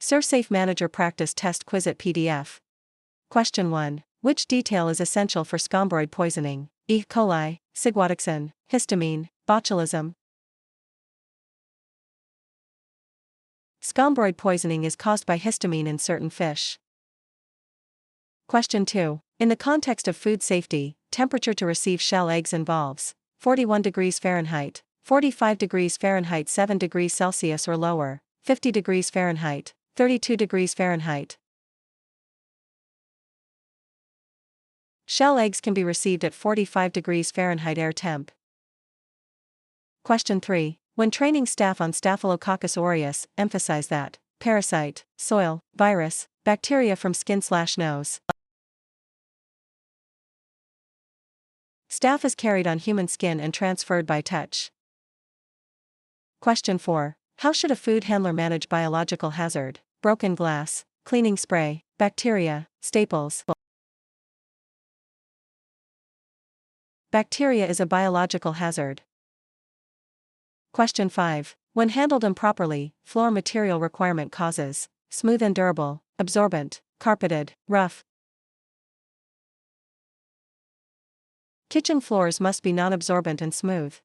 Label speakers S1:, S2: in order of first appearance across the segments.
S1: ServSafe Manager Practice Test Quizlet PDF. Question 1. Which detail is essential for scombroid poisoning? E. coli, ciguatoxin, histamine, botulism. Scombroid poisoning is caused by histamine in certain fish. Question 2. In the context of food safety, temperature to receive shell eggs involves 41 degrees Fahrenheit, 45 degrees Fahrenheit, 7 degrees Celsius or lower, 50 degrees Fahrenheit, 32 degrees Fahrenheit. Shell eggs can be received at 45 degrees Fahrenheit air temp. Question 3. When training staff on Staphylococcus aureus, emphasize that parasite, soil, virus, bacteria from skin/nose. Staph is carried on human skin and transferred by touch. Question 4. How should a food handler manage biological hazard? Broken glass, cleaning spray, bacteria, staples. Bacteria is a biological hazard. Question 5. When handled improperly, floor material requirement causes smooth and durable, absorbent, carpeted, rough. Kitchen floors must be non-absorbent and smooth.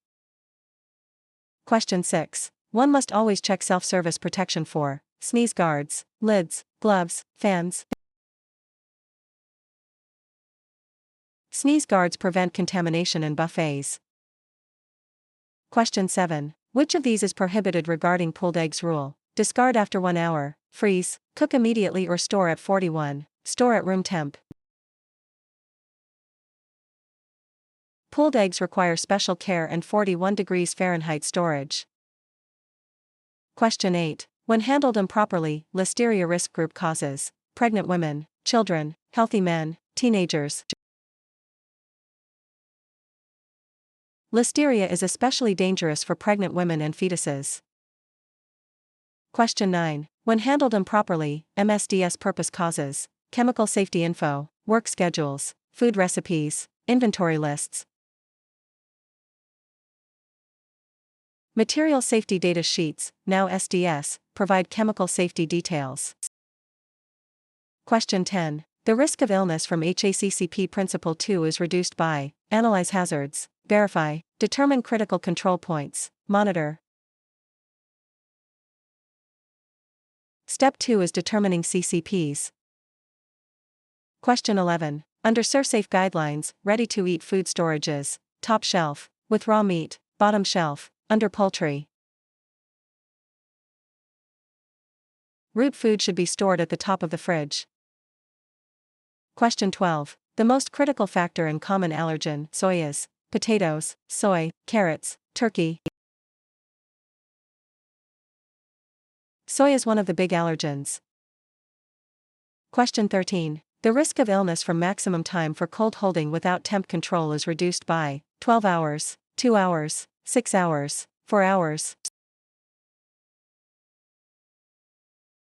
S1: Question 6. One must always check self-service protection for sneeze guards, lids, gloves, fans. Sneeze guards prevent contamination in buffets. Question 7. Which of these is prohibited regarding pulled eggs rule? Discard after 1 hour, freeze, cook immediately or store at 41, store at room temp. Pulled eggs require special care and 41 degrees Fahrenheit storage. Question 8. When handled improperly, listeria risk group causes pregnant women, children, healthy men, teenagers. Listeria is especially dangerous for pregnant women and fetuses. Question 9. When handled improperly, MSDS purpose causes chemical safety info, work schedules, food recipes, inventory lists. Material safety data sheets, now SDS, provide chemical safety details. Question 10. The risk of illness from HACCP Principle 2 is reduced by analyze hazards, verify, determine critical control points, monitor. Step 2 is determining CCPs. Question 11. Under ServSafe guidelines, ready-to-eat food storage is top shelf, with raw meat, bottom shelf, under poultry. Root food should be stored at the top of the fridge. Question 12. The most critical factor in common allergen, soy is potatoes, soy, carrots, turkey. Soy is one of the big allergens. Question 13. The risk of illness from maximum time for cold holding without temp control is reduced by 12 hours, 2 hours, 6 hours, 4 hours.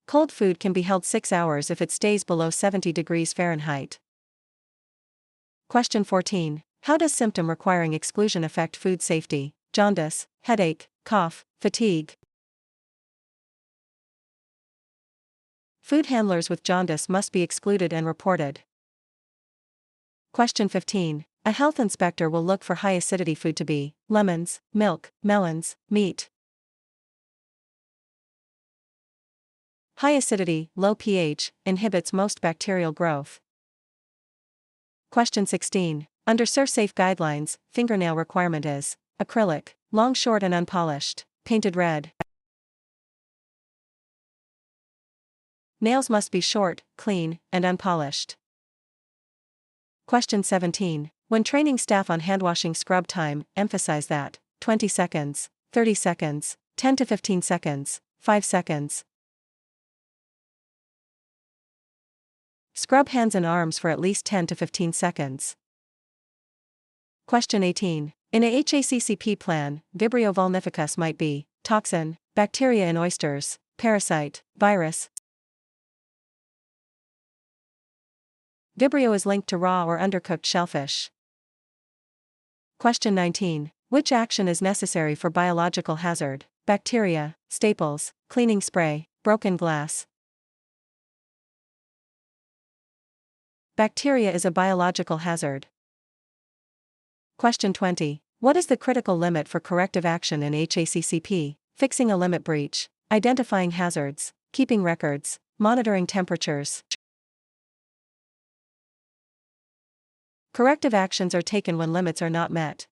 S1: Cold food can be held 6 hours if it stays below 70 degrees Fahrenheit. Question 14. How does symptom requiring exclusion affect food safety? Jaundice, headache, cough, fatigue. Food handlers with jaundice must be excluded and reported. Question 15. A health inspector will look for high acidity food to be lemons, milk, melons, meat. High acidity, low pH, inhibits most bacterial growth. Question 16. Under ServSafe guidelines, fingernail requirement is acrylic, long, short and unpolished, painted red. Nails must be short, clean, and unpolished. Question 17. When training staff on handwashing scrub time, emphasize that 20 seconds, 30 seconds, 10 to 15 seconds, 5 seconds. Scrub hands and arms for at least 10 to 15 seconds. Question 18. In a HACCP plan, Vibrio vulnificus might be toxin, bacteria in oysters, parasite, virus. Vibrio is linked to raw or undercooked shellfish. Question 19. Which action is necessary for biological hazard? Bacteria, staples, cleaning spray, broken glass. Bacteria is a biological hazard. Question 20. What is the critical limit for corrective action in HACCP? Fixing a limit breach, identifying hazards, keeping records, monitoring temperatures. Corrective actions are taken when limits are not met.